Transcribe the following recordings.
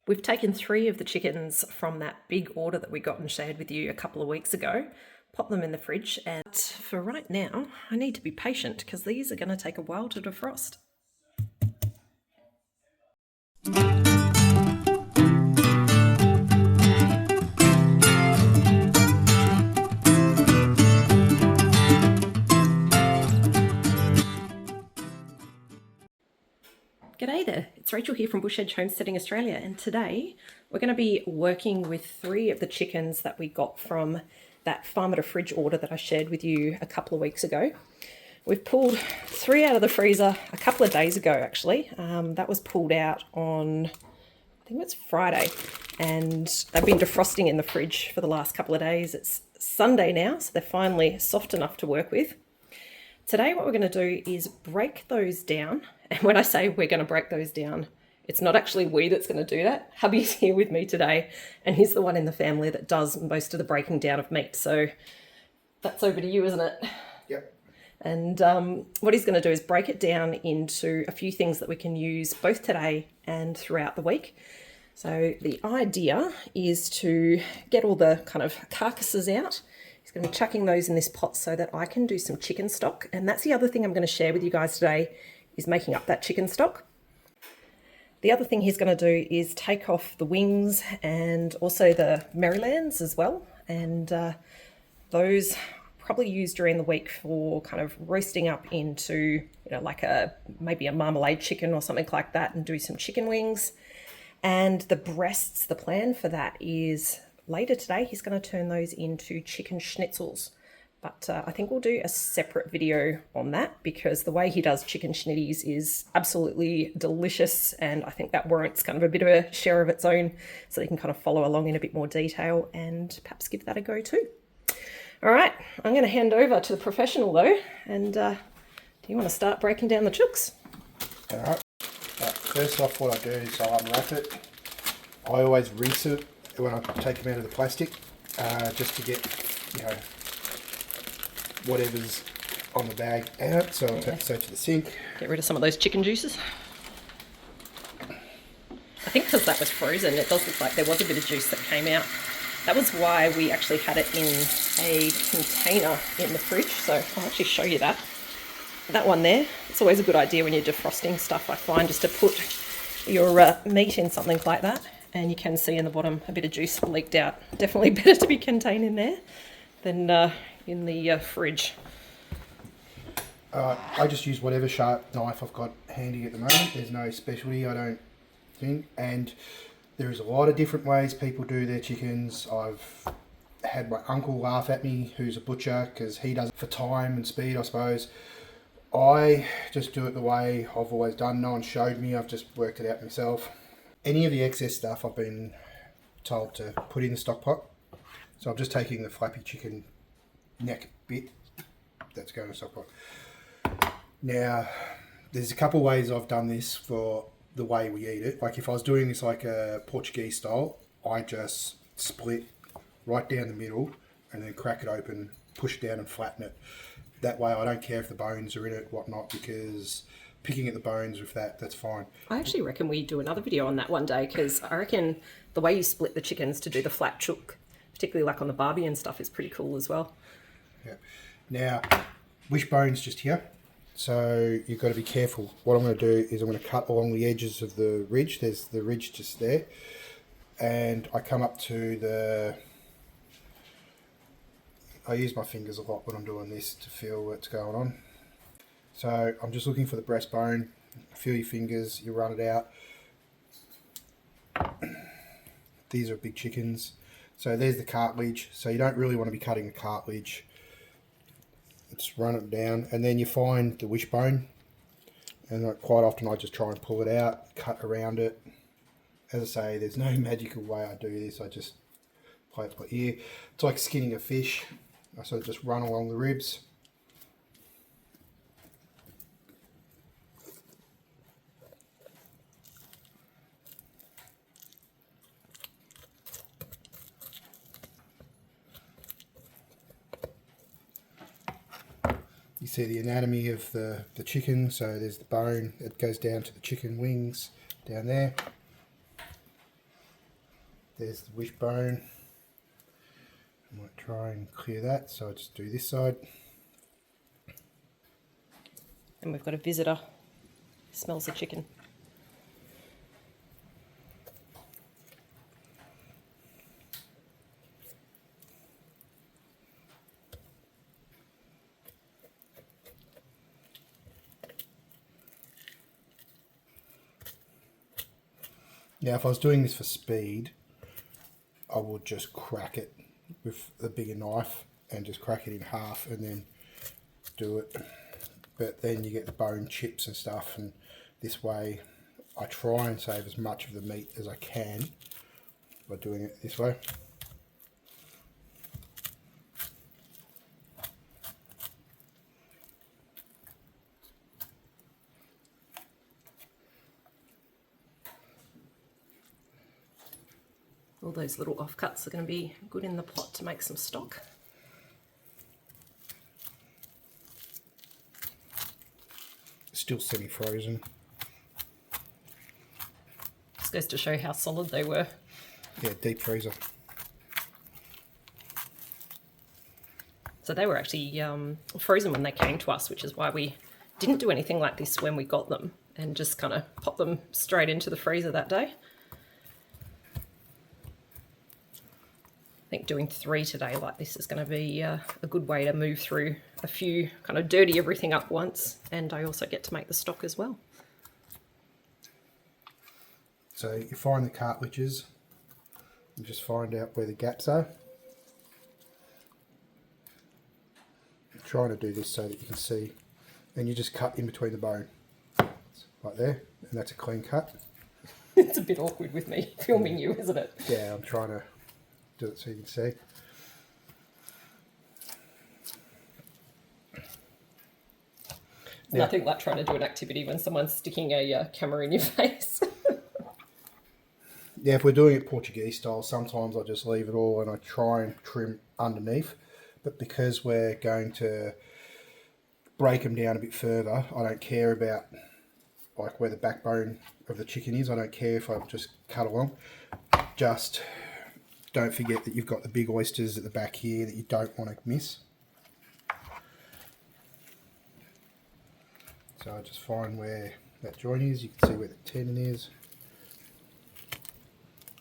We've taken 3 of the chickens from that big order that we got and shared with you a couple of weeks ago, pop them in the fridge, and for right now, I need to be patient because these are going to take a while to defrost. G'day there, it's Rachel here from Bush Edge Homesteading Australia, and today we're going to be working with 3 of the chickens that we got from that farm at a fridge order that I shared with you a couple of weeks ago. We've pulled 3 out of the freezer a couple of days ago actually. That was pulled out on, I think it was Friday, and they've been defrosting in the fridge for the last couple of days. It's Sunday now, so they're finally soft enough to work with. Today what we're going to do is break those down, and when I say we're going to break those down, it's not actually we that's going to do that. Hubby's here with me today, and he's the one in the family that does most of the breaking down of meat, so that's over to you, isn't it? Yep. And what he's going to do is break it down into a few things that we can use both today and throughout the week. So the idea is to get all the kind of carcasses out. He's going to be chucking those in this pot so that I can do some chicken stock. And that's the other thing I'm going to share with you guys today, is making up that chicken stock. The other thing he's going to do is take off the wings and also the Marylands as well. And those probably used during the week for kind of roasting up into, like maybe a marmalade chicken or something like that, and do some chicken wings. And the breasts, the plan for that is later today, he's going to turn those into chicken schnitzels. But I think we'll do a separate video on that, because the way he does chicken schnitties is absolutely delicious. And I think that warrants kind of a bit of a share of its own, so you can kind of follow along in a bit more detail and perhaps give that a go too. All right, I'm going to hand over to the professional though. And do you want to start breaking down the chooks? All right. First off, what I do is I unwrap it. I always rinse it when I take them out of the plastic, just to get, whatever's on the bag out. So I'll take it to the sink. Get rid of some of those chicken juices. I think because that was frozen, it does look like there was a bit of juice that came out. That was why we actually had it in a container in the fridge. So I'll actually show you that. That one there, it's always a good idea when you're defrosting stuff, I find, just to put your meat in something like that. And you can see in the bottom a bit of juice leaked out. Definitely better to be contained in there than in the fridge. I just use whatever sharp knife I've got handy at the moment. There's no specialty, I don't think. And there's a lot of different ways people do their chickens. I've had my uncle laugh at me, who's a butcher, because he does it for time and speed, I suppose. I just do it the way I've always done. No one showed me, I've just worked it out myself. Any of the excess stuff I've been told to put in the stock pot. So I'm just taking the flappy chicken neck bit that's going in the stock pot. Now, there's a couple of ways I've done this for the way we eat it. Like if I was doing this like a Portuguese style, I just split right down the middle and then crack it open, push it down and flatten it. That way I don't care if the bones are in it, whatnot, because picking at the bones with that's fine. I actually reckon we do another video on that one day, because I reckon the way you split the chickens to do the flat chook, particularly like on the barbie and stuff, is pretty cool as well. Yeah. Now, wishbone's just here, so you've got to be careful. What I'm going to do is I'm going to cut along the edges of the ridge. There's the ridge just there, and I come up to I use my fingers a lot when I'm doing this to feel what's going on. So I'm just looking for the breastbone. Feel your fingers, you run it out. These are big chickens. So there's the cartilage. So you don't really want to be cutting the cartilage. Just run it down, and then you find the wishbone. And quite often I just try and pull it out, cut around it. As I say, there's no magical way I do this. I just play it by ear. It's like skinning a fish. I sort of just run along the ribs. You see the anatomy of the chicken, so there's the bone, it goes down to the chicken wings down there. there's the wishbone. I might try and clear that, so I just do this side. And we've got a visitor. Smells the chicken. Now, if I was doing this for speed, I would just crack it with a bigger knife and just crack it in half and then do it. But then you get the bone chips and stuff, and this way I try and save as much of the meat as I can by doing it this way. All those little offcuts are going to be good in the pot to make some stock. Still semi-frozen. Just goes to show how solid they were. Yeah, deep freezer. So they were actually frozen when they came to us, which is why we didn't do anything like this when we got them and just kind of pop them straight into the freezer that day. I think doing 3 today like this is going to be a good way to move through a few, kind of dirty everything up once, and I also get to make the stock as well. So you find the cartilages and just find out where the gaps are. I'm trying to do this so that you can see, and you just cut in between the bone, right there, and that's a clean cut. It's a bit awkward with me filming you, isn't it? Yeah, I'm trying to do it so you can see. Now, nothing like trying to do an activity when someone's sticking a camera in your face. Yeah, if we're doing it Portuguese style, sometimes I just leave it all and I try and trim underneath. But because we're going to break them down a bit further, I don't care about like where the backbone of the chicken is. I don't care if I just cut along. Just don't forget that you've got the big oysters at the back here that you don't want to miss. So I just find where that joint is. You can see where the tendon is.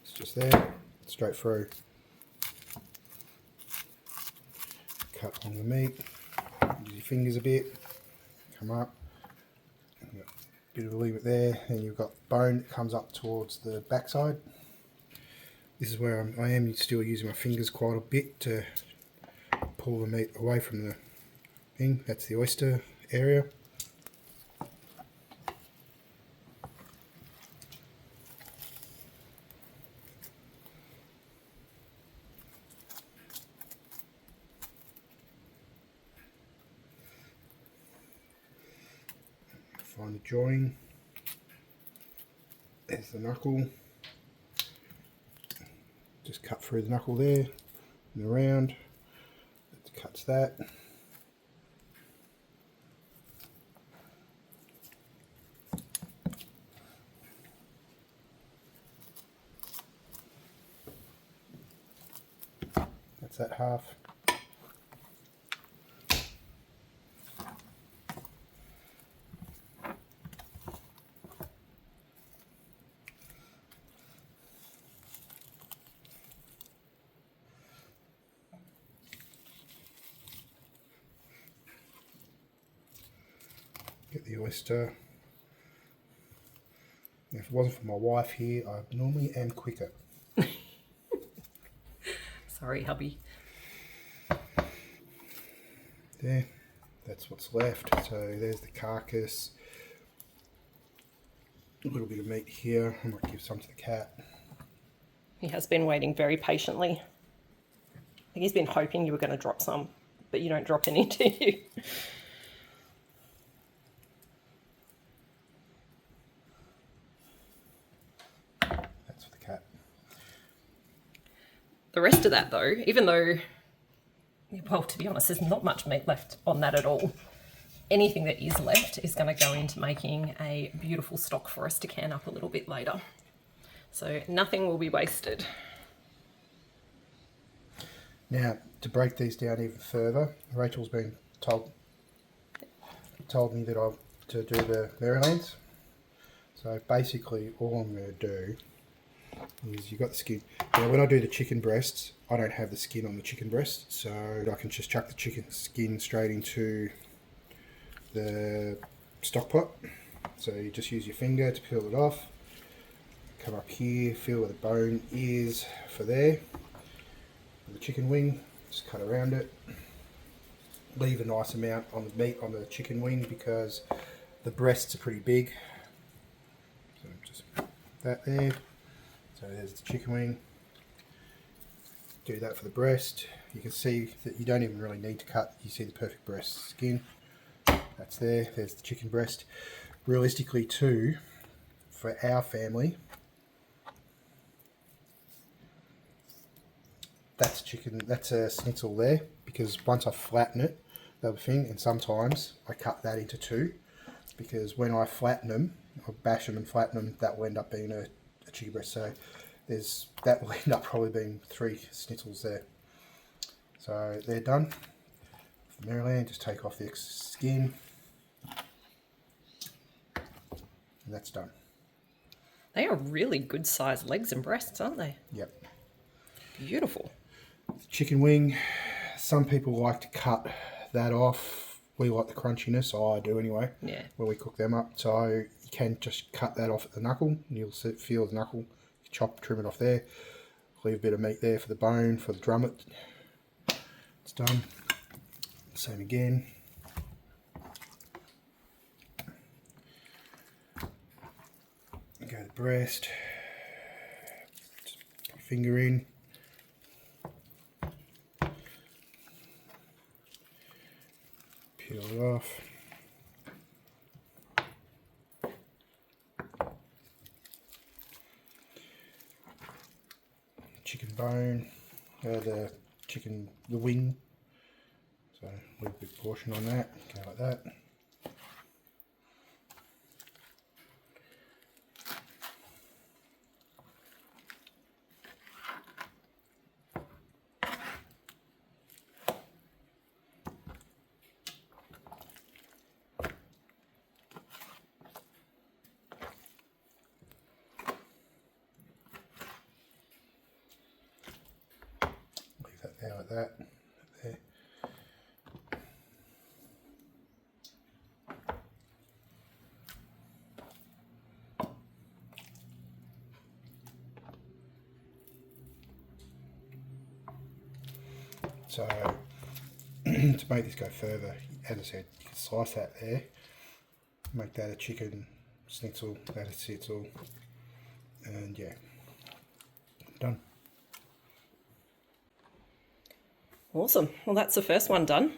It's just there, straight through. Cut along the meat. Use your fingers a bit. Come up. A bit of a leave there. And you've got bone that comes up towards the backside. This is where I am still using my fingers quite a bit to pull the meat away from the thing. That's the oyster area. Find the join. There's the knuckle. Just cut through the knuckle there and around. That cuts that. That's that half. Get the oyster. Now, if it wasn't for my wife here, I normally am quicker. Sorry, hubby. There, that's what's left. So there's the carcass. A little bit of meat here. I might give some to the cat. He has been waiting very patiently. I think he's been hoping you were going to drop some, but you don't drop any, do you? That's for the cat. The rest of that, though, even though, well, to be honest, there's not much meat left on that at all. Anything that is left is going to go into making a beautiful stock for us to can up a little bit later. So nothing will be wasted. Now, to break these down even further, Rachel's been told me that I'm to do the Marylands. So basically all I'm going to do is, you've got the skin. Now when I do the chicken breasts, I don't have the skin on the chicken breast, so I can just chuck the chicken skin straight into the stock pot. So you just use your finger to peel it off. Come up here, feel where the bone is for there. The chicken wing, just cut around it. Leave a nice amount on the meat on the chicken wing because the breasts are pretty big. So just that there. So there's the chicken wing. Do that for the breast. You can see that you don't even really need to cut. You see the perfect breast skin. That's there. There's the chicken breast. Realistically too, for our family, that's chicken. That's a schnitzel there, because once I flatten it, the other thing, and sometimes I cut that into two, because when I flatten them, I bash them and flatten them, that will end up being a chicken breast. So that will end up probably being 3 schnitzels there. So they're done. For Maryland, just take off the excess skin, and that's done. They are really good sized legs and breasts, aren't they? Yep. Beautiful. Chicken wing, some people like to cut that off. We like the crunchiness, I do anyway. Yeah. When we cook them up, so you can just cut that off at the knuckle, and you'll feel the knuckle. Trim it off there. Leave a bit of meat there for the bone, for the drummet. It's done. Same again. Go to the breast. Just put your finger in. Peel it off. Chicken bone, the wing. So a little bit portion on that. Go like that. There like that. There. So to make this go further, as I said, you can slice that there, make that a chicken schnitzel, that a schnitzel, and yeah, done. Awesome. Well, that's the first one done.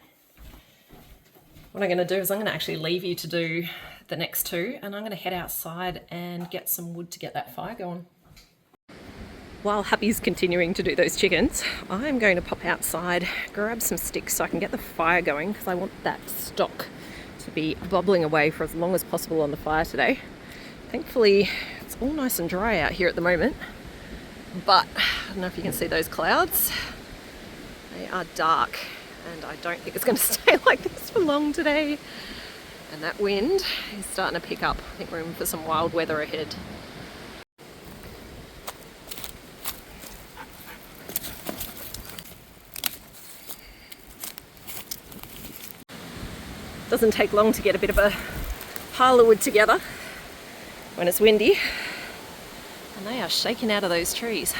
What I'm going to do is I'm going to actually leave you to do the next 2, and I'm going to head outside and get some wood to get that fire going. While Hubby's continuing to do those chickens, I'm going to pop outside, grab some sticks so I can get the fire going, because I want that stock to be bubbling away for as long as possible on the fire today. Thankfully, it's all nice and dry out here at the moment, but I don't know if you can see those clouds. They are dark, and I don't think it's going to stay like this for long today. And that wind is starting to pick up. I think we're in for some wild weather ahead. Doesn't take long to get a bit of a pile of wood together when it's windy. And they are shaking out of those trees.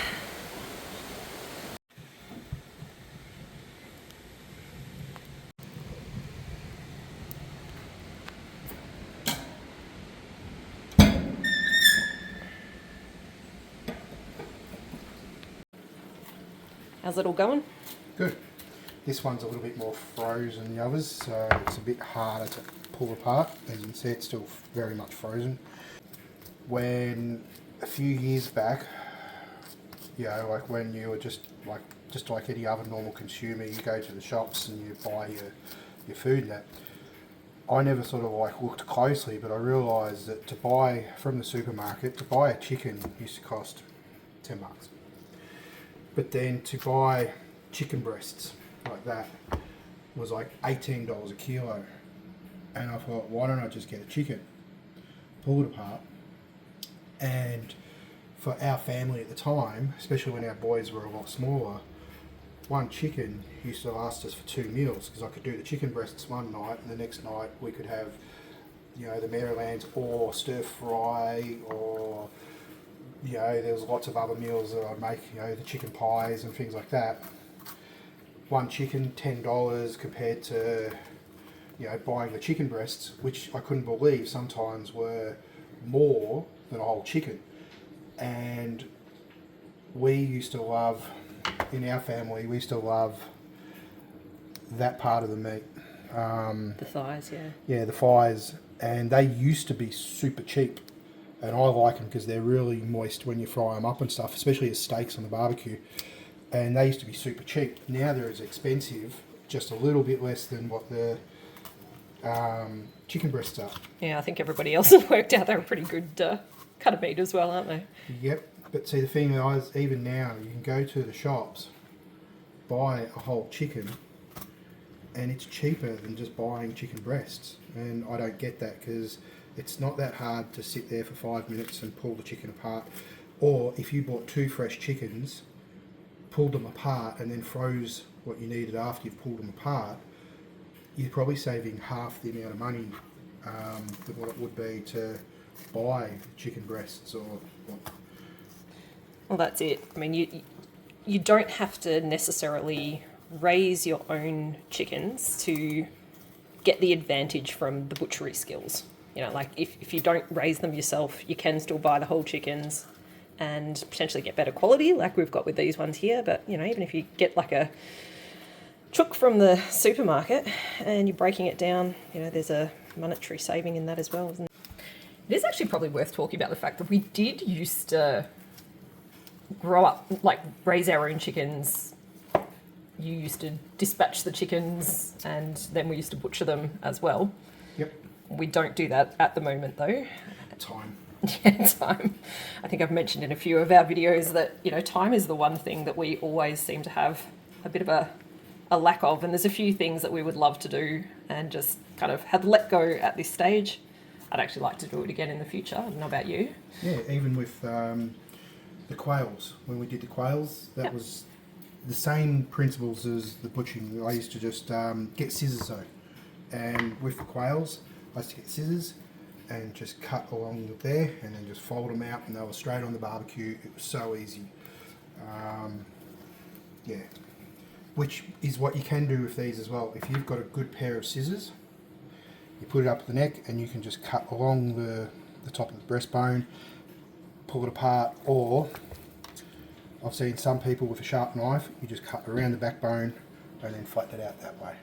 How's it all going? Good. This one's a little bit more frozen than the others, so it's a bit harder to pull apart. As you can see, it's still very much frozen. When a few years back, you know, like when you were just like any other normal consumer, you go to the shops and you buy your food and that. I never sort of like looked closely, but I realised that to buy from the supermarket, to buy a chicken used to cost $10. But then to buy chicken breasts like that was like $18 a kilo. And I thought, why don't I just get a chicken, pull it apart, and for our family at the time, especially when our boys were a lot smaller, one chicken used to last us for 2 meals, because I could do the chicken breasts one night and the next night we could have, you know, the Marylands or stir fry, or, you know, there was lots of other meals that I'd make, you know, the chicken pies and things like that. One chicken, $10 compared to, you know, buying the chicken breasts, which I couldn't believe sometimes were more than a whole chicken. And we used to love, in our family, we used to love that part of the meat. The thighs, yeah. Yeah, the thighs. And they used to be super cheap. And I like them because they're really moist when you fry them up and stuff, especially as steaks on the barbecue. And they used to be super cheap. Now they're as expensive, just a little bit less than what the chicken breasts are. Yeah, I think everybody else has worked out they're a pretty good cut of meat as well, aren't they? Yep. But see, the thing is, even now, you can go to the shops, buy a whole chicken, and it's cheaper than just buying chicken breasts. And I don't get that, because it's not that hard to sit there for 5 minutes and pull the chicken apart. Or if you bought 2 fresh chickens, pulled them apart, and then froze what you needed after you've pulled them apart, you're probably saving half the amount of money than what it would be to buy chicken breasts or. Well, that's it. I mean, you don't have to necessarily raise your own chickens to get the advantage from the butchery skills. You know, like if you don't raise them yourself, you can still buy the whole chickens and potentially get better quality like we've got with these ones here. But, you know, even if you get like a chook from the supermarket and you're breaking it down, you know, there's a monetary saving in that as well, isn't it? It is actually probably worth talking about the fact that we did used to grow up, like raise our own chickens. You used to dispatch the chickens and then we used to butcher them as well. Yep. We don't do that at the moment though. Time. Yeah, time. I think I've mentioned in a few of our videos that, you know, time is the one thing that we always seem to have a bit of a lack of, and there's a few things that we would love to do and just kind of had let go at this stage. I'd actually like to do it again in the future. I don't know about you. Yeah, even with the quails, when we did the quails, that was the same principles as the butchering. I used to just get scissors though, and with the quails I used to get scissors and just cut along there and then just fold them out, and they were straight on the barbecue. It was so easy. Yeah, which is what you can do with these as well. If you've got a good pair of scissors, you put it up the neck and you can just cut along the top of the breastbone, pull it apart, or I've seen some people with a sharp knife, you just cut around the backbone and then flatten it out that way.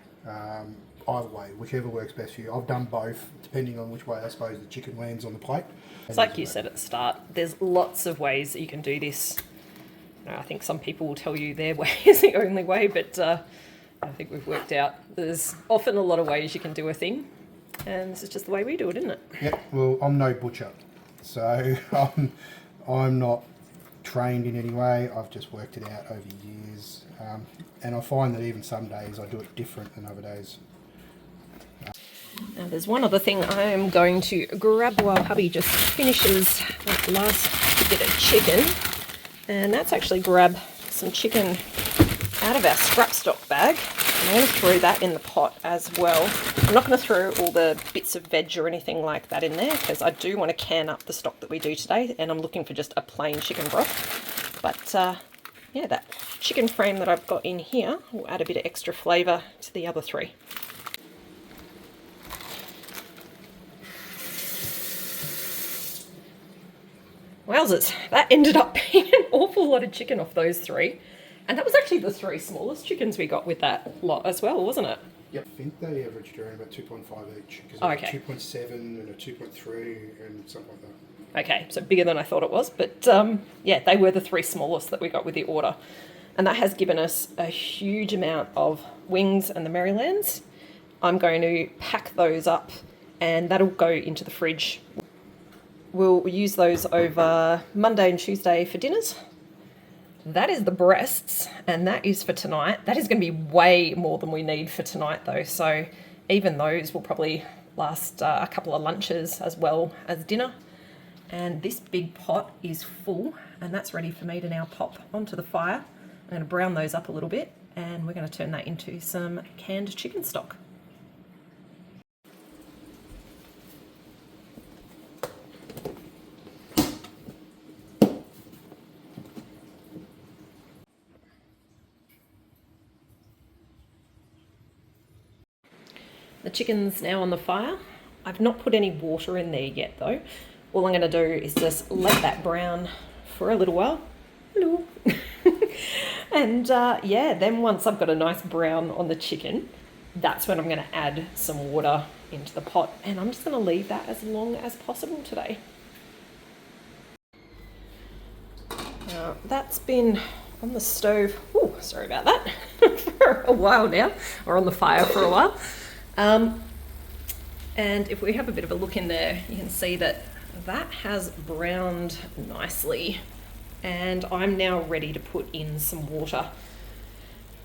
Either way, whichever works best for you. I've done both, depending on which way I suppose the chicken lands on the plate. It's like you said at the start, there's lots of ways that you can do this. You know, I think some people will tell you their way is the only way, but I think we've worked out there's often a lot of ways you can do a thing, and this is just the way we do it, isn't it? Yeah, well, I'm no butcher, so I'm not trained in any way. I've just worked it out over years, and I find that even some days I do it different than other days. Now there's one other thing I am going to grab while hubby just finishes that last bit of chicken, and that's actually grab some chicken out of our scrap stock bag. I'm going to throw that in the pot as well. I'm not going to throw all the bits of veg or anything like that in there, because I do want to can up the stock that we do today, and I'm looking for just a plain chicken broth. But yeah, that chicken frame that I've got in here will add a bit of extra flavour to the other three. Wowzers, that ended up being an awful lot of chicken off those three. And that was actually the 3 smallest chickens we got with that lot as well, wasn't it? Yep. I think they averaged around about 2.5 each. Oh, okay. 2.7 and a 2.3 and something like that. Okay, so bigger than I thought it was. But yeah, they were the 3 smallest that we got with the order. And that has given us a huge amount of wings and the Marylands. I'm going to pack those up and that'll go into the fridge. We'll use those over Monday and Tuesday for dinners. that is the breasts, and that is for tonight. That is going to be way more than we need for tonight though, so even those will probably last a couple of lunches as well as dinner. And this big pot is full, and that's ready for me to now pop onto the fire. I'm going to brown those up a little bit, and we're going to turn that into some canned chicken stock. The chicken's now on the fire. I've not put any water in there yet though. All I'm going to do is just let that brown for a little while. Hello. And yeah, then once I've got a nice brown on the chicken, that's when I'm going to add some water into the pot, and I'm just going to leave that as long as possible today. Now that's been on the stove, oh sorry about that, for a while now, or on the fire for a while. And if we have a bit of a look in there, you can see that that has browned nicely, and I'm now ready to put in some water.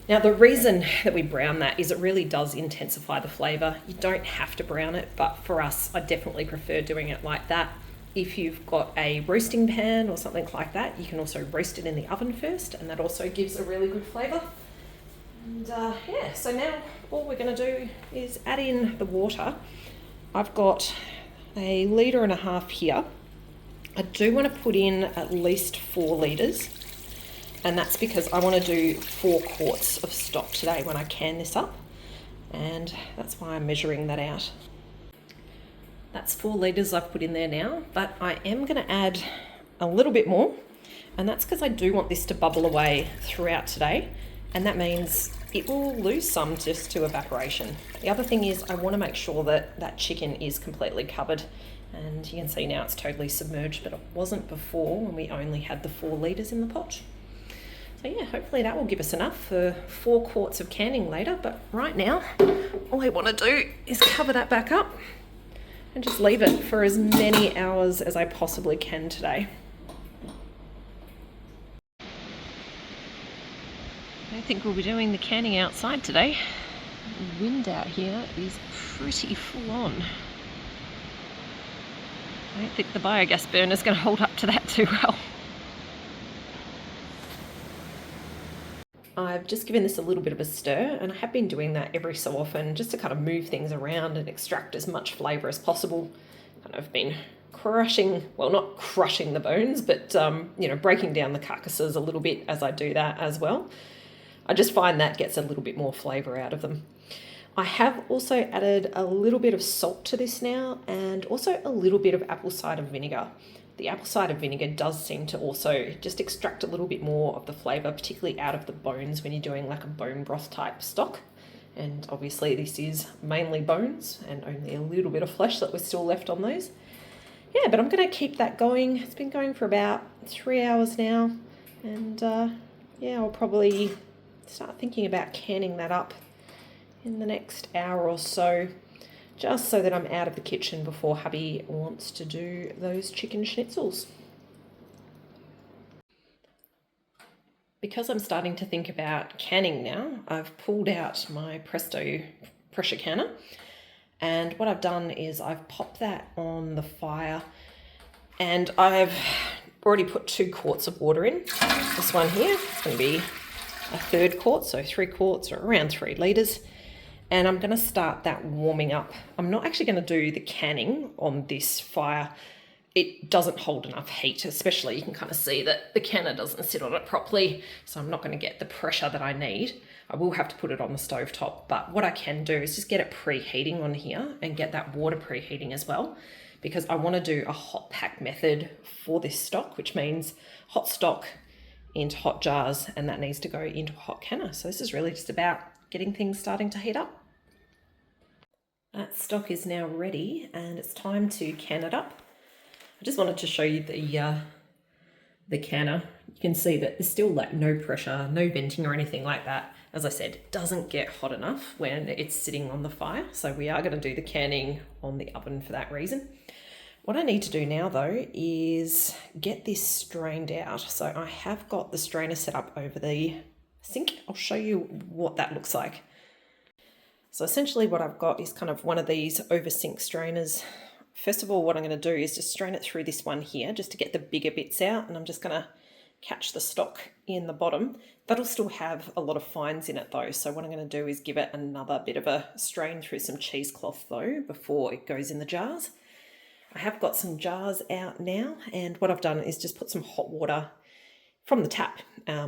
Now the reason that we brown that is it really does intensify the flavour. You don't have to brown it, but for us, I definitely prefer doing it like that. If you've got a roasting pan or something like that, you can also roast it in the oven first, and that also gives a really good flavour. And yeah, so now all we're going to do is add in the water. I've got 1.5 litres here. I do want to put in at least 4 litres, and that's because I want to do 4 quarts of stock today when I can this up, and that's why I'm measuring that out. That's 4 litres I've put in there now, but I am going to add a little bit more, and that's because I do want this to bubble away throughout today, and that means it will lose some just to evaporation. The other thing is I want to make sure that that chicken is completely covered, and you can see now it's totally submerged, but it wasn't before when we only had the 4 litres in the pot. So yeah, hopefully that will give us enough for 4 quarts of canning later, but right now all I want to do is cover that back up and just leave it for as many hours as I possibly can today. I think we'll be doing the canning outside today. The wind out here is pretty full on. I don't think the biogas burner is going to hold up to that too well. I've just given this a little bit of a stir, and I have been doing that every so often just to kind of move things around and extract as much flavour as possible. And I've been crushing, well, not crushing the bones, but you know, breaking down the carcasses a little bit as I do that as well. I just find that gets a little bit more flavour out of them. I have also added a little bit of salt to this now, and also a little bit of apple cider vinegar. The apple cider vinegar does seem to also just extract a little bit more of the flavour, particularly out of the bones when you're doing like a bone broth type stock. And obviously this is mainly bones and only a little bit of flesh that was still left on those. Yeah, but I'm going to keep that going. It's been going for about 3 hours now. And yeah, I'll probably start thinking about canning that up in the next hour or so, just so that I'm out of the kitchen before hubby wants to do those chicken schnitzels. Because I'm starting to think about canning now, I've pulled out my Presto pressure canner, and what I've done is I've popped that on the fire, and I've already put 2 quarts of water in. This one here is going to be a 1/3 quart, so 3 quarts or around 3 litres. And I'm going to start that warming up. I'm not actually going to do the canning on this fire. It doesn't hold enough heat, especially you can kind of see that the canner doesn't sit on it properly, so I'm not going to get the pressure that I need. I will have to put it on the stove top, but what I can do is just get it preheating on here and get that water preheating as well, because I want to do a hot pack method for this stock, which means hot stock into hot jars, and that needs to go into a hot canner. So this is really just about getting things starting to heat up. That stock is now ready, and it's time to can it up. I just wanted to show you the canner. You can see that there's still like no pressure, no venting or anything like that. As I said, it doesn't get hot enough when it's sitting on the fire. So we are going to do the canning on the oven for that reason. What I need to do now though is get this strained out. So I have got the strainer set up over the sink. I'll show you what that looks like. So essentially what I've got is kind of one of these over sink strainers. First of all, what I'm going to do is just strain it through this one here just to get the bigger bits out, and I'm just going to catch the stock in the bottom. That'll still have a lot of fines in it though, so what I'm going to do is give it another bit of a strain through some cheesecloth though before it goes in the jars. I have got some jars out now, and what I've done is just put some hot water from the tap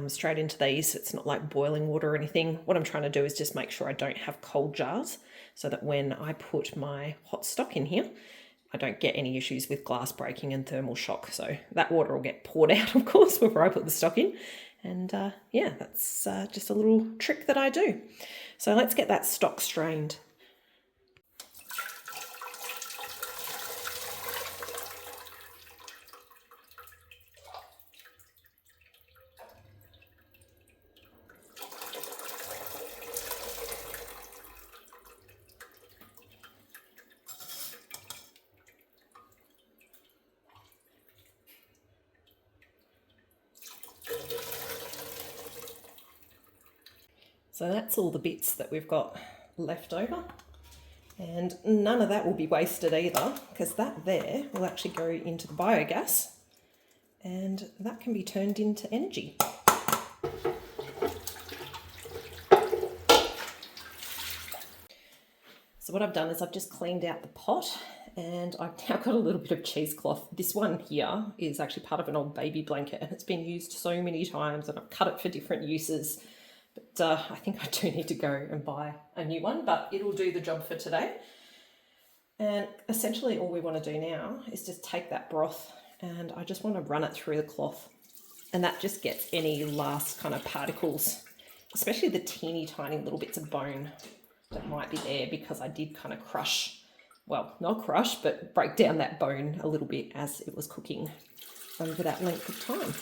straight into these. It's not like boiling water or anything. What I'm trying to do is just make sure I don't have cold jars so that when I put my hot stock in here, I don't get any issues with glass breaking and thermal shock. So that water will get poured out, of course, before I put the stock in. And yeah, that's just a little trick that I do. So let's get that stock strained. So that's all the bits that we've got left over, and none of that will be wasted either, because that there will actually go into the biogas and that can be turned into energy. So what I've done is I've just cleaned out the pot, and I've now got a little bit of cheesecloth. This one here is actually part of an old baby blanket, and it's been used so many times, and I've cut it for different uses. But I think I do need to go and buy a new one, but it'll do the job for today. And essentially all we want to do now is just take that broth, and I just want to run it through the cloth, and that just gets any last kind of particles, especially the teeny tiny little bits of bone that might be there, because I did kind of crush, well, not crush, but break down that bone a little bit as it was cooking over that length of time.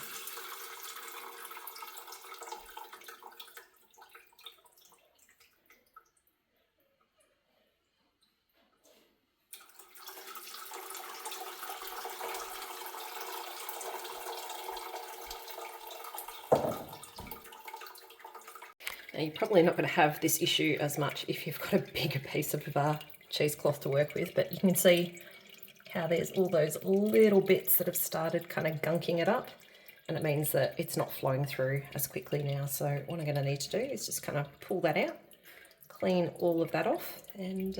Now, you're probably not going to have this issue as much if you've got a bigger piece of cheesecloth to work with, but you can see how there's all those little bits that have started kind of gunking it up, and it means that it's not flowing through as quickly now. So what I'm going to need to do is just kind of pull that out, clean all of that off, and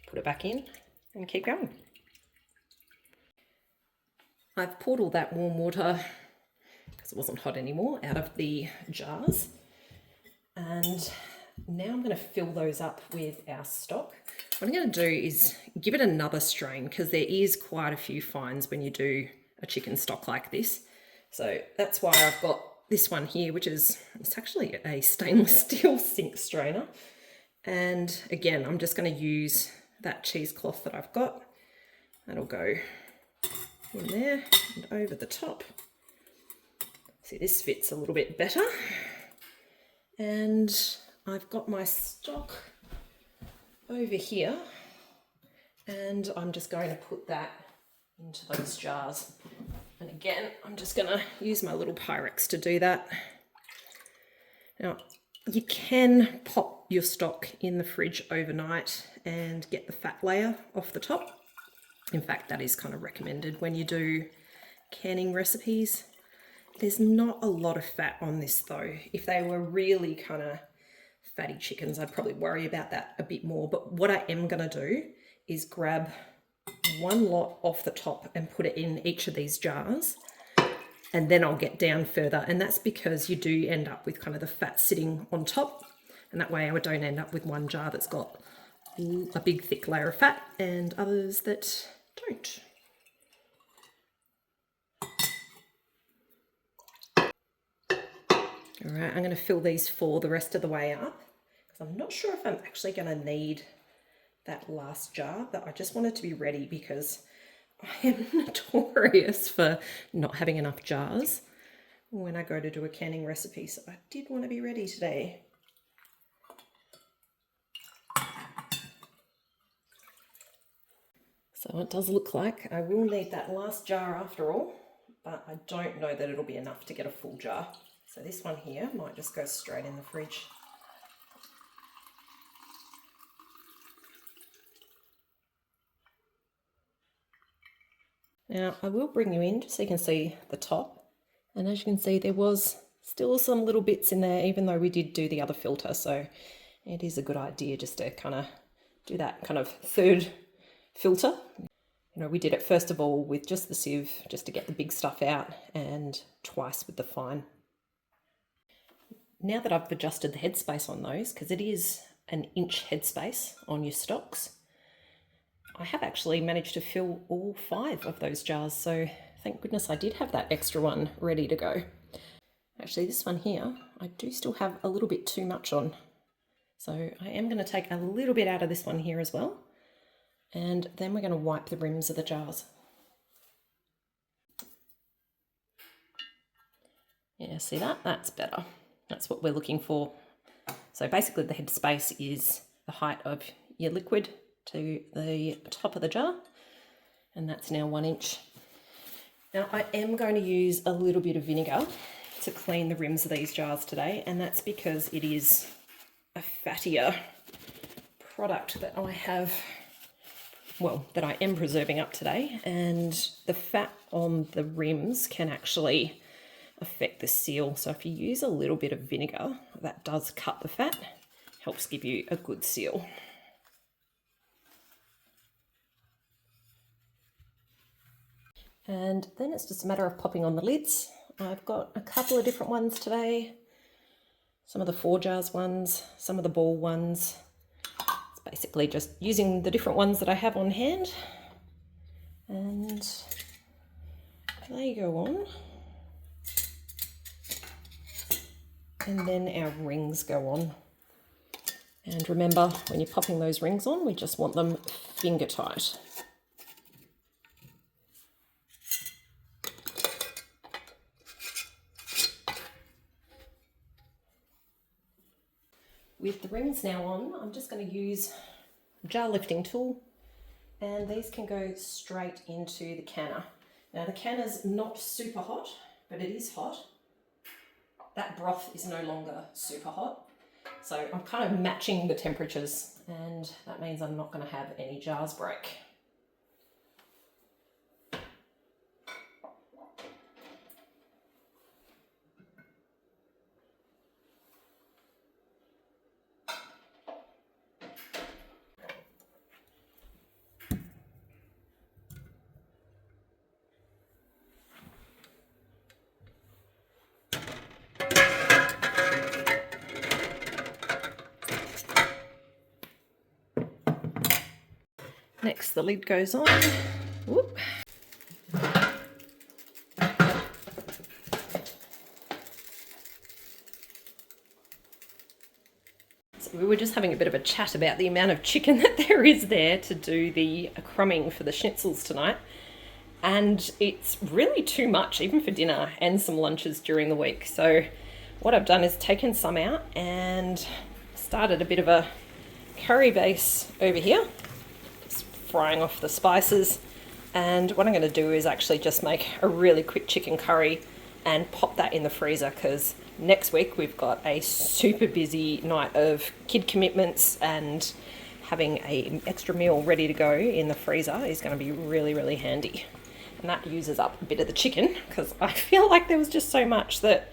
put it back in and keep going. I've poured all that warm water, because it wasn't hot anymore, out of the jars. And now I'm going to fill those up with our stock. What I'm going to do is give it another strain, because there is quite a few fines when you do a chicken stock like this. So that's why I've got this one here, which is, it's actually a stainless steel sink strainer. And again, I'm just going to use that cheesecloth that I've got. That'll go in there and over the top. See, this fits a little bit better. And I've got my stock over here, and I'm just going to put that into those jars. And again, I'm just going to use my little Pyrex to do that. Now, you can pop your stock in the fridge overnight and get the fat layer off the top. In fact, that is kind of recommended when you do canning recipes. There's not a lot of fat on this though. If they were really kind of fatty chickens, I'd probably worry about that a bit more. But what I am going to do is grab one lot off the top and put it in each of these jars, and then I'll get down further. And that's because you do end up with kind of the fat sitting on top, and that way I don't end up with one jar that's got a big thick layer of fat and others that don't. All right, I'm going to fill these 4 the rest of the way up, because I'm not sure if I'm actually going to need that last jar, but I just want it to be ready, because I am notorious for not having enough jars when I go to do a canning recipe, so I did want to be ready today. So it does look like I will need that last jar after all, but I don't know that it'll be enough to get a full jar. So this one here might just go straight in the fridge. Now I will bring you in just so you can see the top. And as you can see, there was still some little bits in there, even though we did do the other filter. So it is a good idea just to kind of do that kind of third filter. You know, we did it first of all with just the sieve, just to get the big stuff out, and twice with the fine. Now that I've adjusted the headspace on those, because it is an inch headspace on your stocks, I have actually managed to fill all 5 of those jars. So thank goodness I did have that extra one ready to go. Actually, this one here, I do still have a little bit too much on. So I am going to take a little bit out of this one here as well. And then we're going to wipe the rims of the jars. Yeah, see that? That's better. That's what we're looking for. So basically the headspace is the height of your liquid to the top of the jar. And that's now 1 inch. Now I am going to use a little bit of vinegar to clean the rims of these jars today. And that's because it is a fattier product that I have, well, that I am preserving up today, and the fat on the rims can actually affect the seal. So if you use a little bit of vinegar, that does cut the fat, helps give you a good seal. And then it's just a matter of popping on the lids. I've got a couple of different ones today. Some of the 4 jars ones, some of the ball ones. It's basically just using the different ones that I have on hand. And they go on. And then our rings go on. And remember, when you're popping those rings on, we just want them finger tight. With the rings now on, I'm just going to use a jar lifting tool, and these can go straight into the canner. Now the canner's not super hot, but it is hot. That broth is no longer super hot. So I'm kind of matching the temperatures, and that means I'm not going to have any jars break. Next, the lid goes on. Whoop. So we were just having a bit of a chat about the amount of chicken that there is there to do the crumbing for the schnitzels tonight. And it's really too much, even for dinner and some lunches during the week. So what I've done is taken some out and started a bit of a curry base over here. Frying off the spices, and what I'm going to do is actually just make a really quick chicken curry and pop that in the freezer, because next week we've got a super busy night of kid commitments, and having an extra meal ready to go in the freezer is going to be really, really handy. And that uses up a bit of the chicken, because I feel like there was just so much that,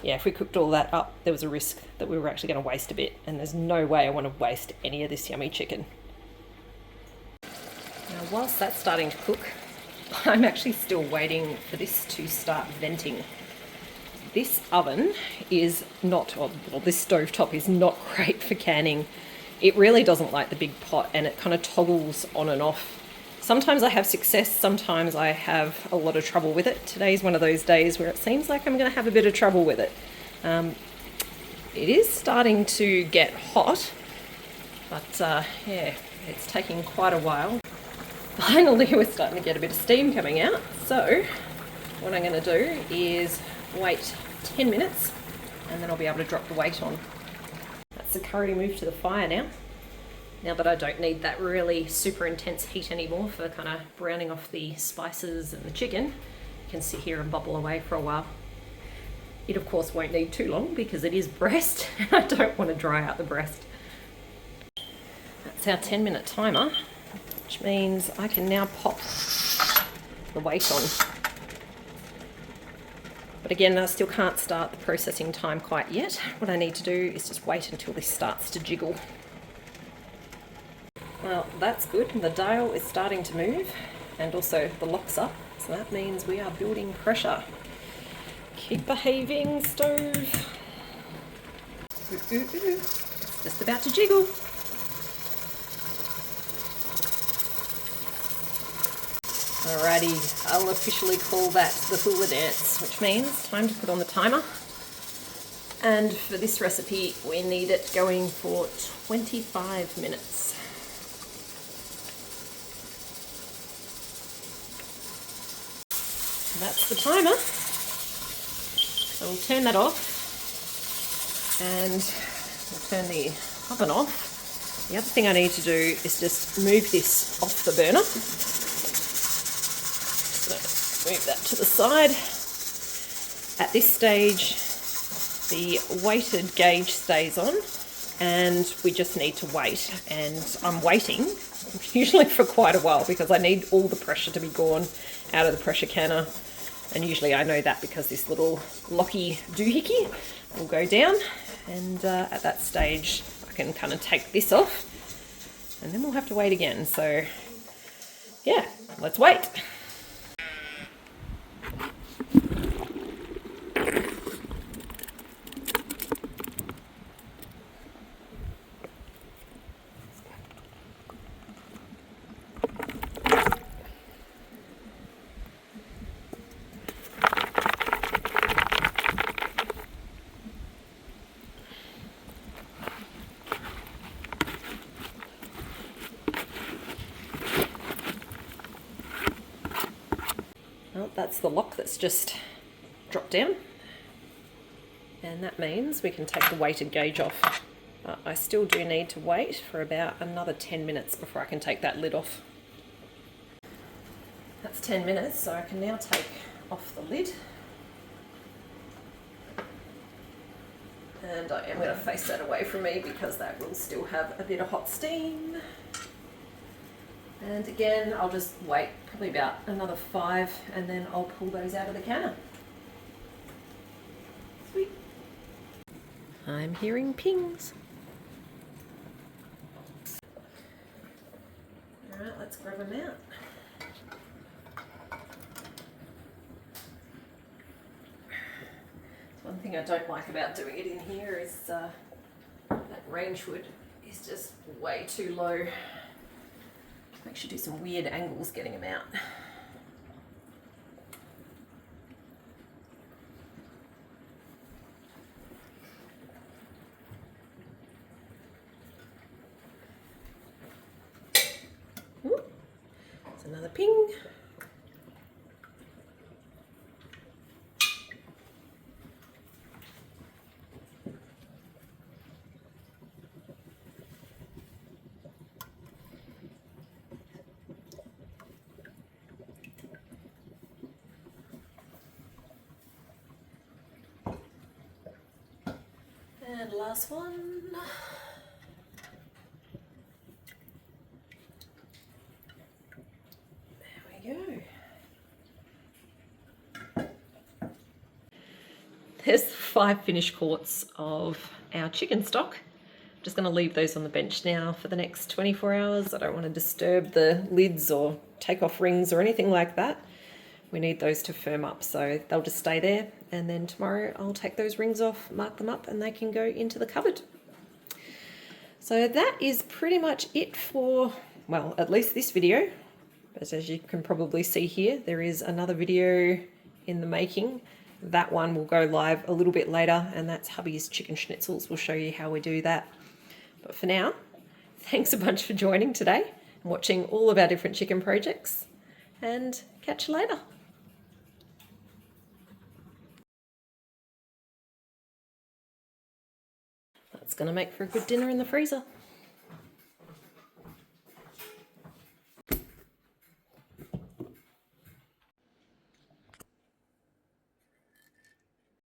yeah, if we cooked all that up, there was a risk that we were actually going to waste a bit, and there's no way I want to waste any of this yummy chicken. Now, whilst that's starting to cook, I'm actually still waiting for this to start venting. This oven is not, well, this stovetop is not great for canning. It really doesn't like the big pot, and it kind of toggles on and off. Sometimes I have success, sometimes I have a lot of trouble with it. Today's one of those days where it seems like I'm going to have a bit of trouble with it. It is starting to get hot, but yeah, it's taking quite a while. Finally, we're starting to get a bit of steam coming out. So what I'm going to do is wait 10 minutes, and then I'll be able to drop the weight on. That's the curry moved to the fire now. Now that I don't need that really super intense heat anymore for kind of browning off the spices and the chicken, you can sit here and bubble away for a while. It of course won't need too long because it is breast and I don't want to dry out the breast. That's our 10-minute timer, which means I can now pop the weight on. But again, I still can't start the processing time quite yet. What I need to do is just wait until this starts to jiggle. Well, that's good. The dial is starting to move and also the lock's up. So that means we are building pressure. Keep behaving, stove. Ooh, ooh, ooh. It's just about to jiggle. Alrighty, I'll officially call that the hula dance, which means time to put on the timer. And for this recipe, we need it going for 25 minutes. That's the timer. So we'll turn that off and we'll turn the oven off. The other thing I need to do is just move this off the burner. Just move that to the side. At this stage, the weighted gauge stays on and we just need to wait. And I'm waiting usually for quite a while because I need all the pressure to be gone out of the pressure canner. And usually I know that because this little locky doohickey will go down, and at that stage I can kind of take this off and then we'll have to wait again. So yeah, let's wait. Well, that's the lock that's just dropped down, and that means we can take the weighted gauge off. I still do need to wait for about another 10 minutes before I can take that lid off. That's 10 minutes, so I can now take off the lid. And I am going to face that away from me because that will still have a bit of hot steam. And again, I'll just wait probably about another 5 and then I'll pull those out of the canner. Sweet. I'm hearing pings. Alright, let's grab them out. One thing I don't like about doing it in here is that range hood is just way too low. Makes you do some weird angles getting them out. Ooh, that's another ping. And last one. There we go. There's 5 finished quarts of our chicken stock. I'm just going to leave those on the bench now for the next 24 hours. I don't want to disturb the lids or take off rings or anything like that. We need those to firm up, so they'll just stay there, and then tomorrow I'll take those rings off, mark them up, and they can go into the cupboard. So that is pretty much it for, well, at least this video. But as you can probably see here, there is another video in the making. That one will go live a little bit later, and that's Hubby's chicken schnitzels. We'll show you how we do that. But for now, thanks a bunch for joining today and watching all of our different chicken projects, and catch you later. That's going to make for a good dinner in the freezer.